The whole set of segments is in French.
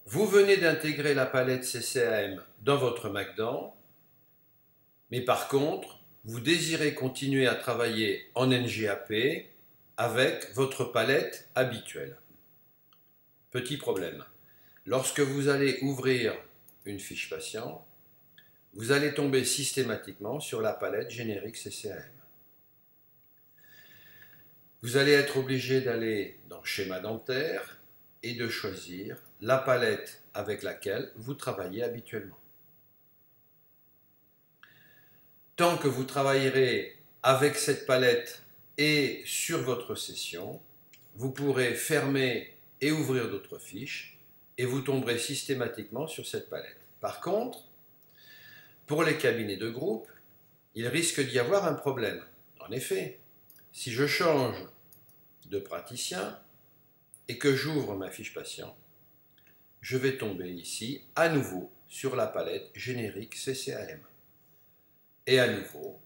Vous venez d'intégrer la palette CCAM dans votre MacDan, mais par contre, vous désirez continuer à travailler en NGAP avec votre palette habituelle. Petit problème. Lorsque vous allez ouvrir une fiche patient, vous allez tomber systématiquement sur la palette générique CCAM. Vous allez être obligé d'aller dans Schéma dentaire et de choisir la palette avec laquelle vous travaillez habituellement. Tant que vous travaillerez avec cette palette et sur votre session, vous pourrez fermer et ouvrir d'autres fiches et vous tomberez systématiquement sur cette palette. Par contre, pour les cabinets de groupe, il risque d'y avoir un problème. En effet, si je change de praticien et que j'ouvre ma fiche patient, je vais tomber ici à nouveau sur la palette générique CCAM. Et à nouveau,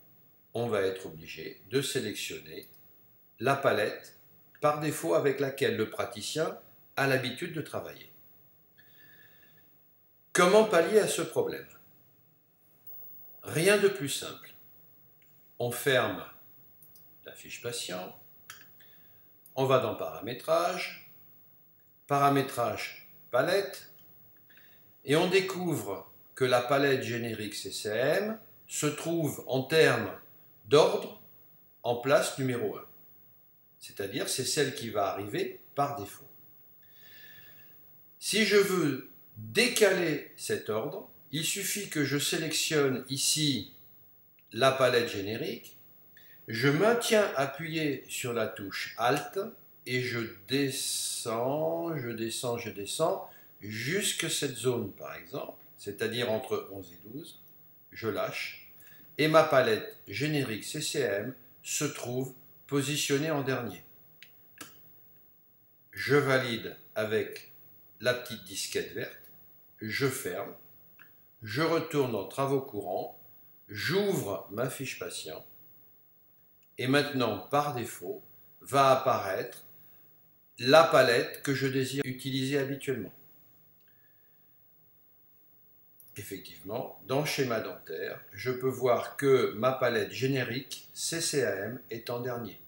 on va être obligé de sélectionner la palette par défaut avec laquelle le praticien a l'habitude de travailler. Comment pallier à ce problème? Rien de plus simple. On ferme la fiche patient, on va dans paramétrage, paramétrage palette, et on découvre que la palette générique CCAM se trouve en termes d'ordre en place numéro 1. C'est-à-dire c'est celle qui va arriver par défaut. Si je veux décaler cet ordre, il suffit que je sélectionne ici la palette générique, je maintiens appuyé sur la touche Alt et je descends jusqu'à cette zone par exemple, c'est-à-dire entre 11 et 12, je lâche et ma palette générique CCAM se trouve positionnée en dernier. Je valide avec la petite disquette verte, je ferme, je retourne en travaux courants, j'ouvre ma fiche patient et maintenant par défaut va apparaître la palette que je désire utiliser habituellement. Effectivement, dans Schéma dentaire, je peux voir que ma palette générique CCAM est en dernier.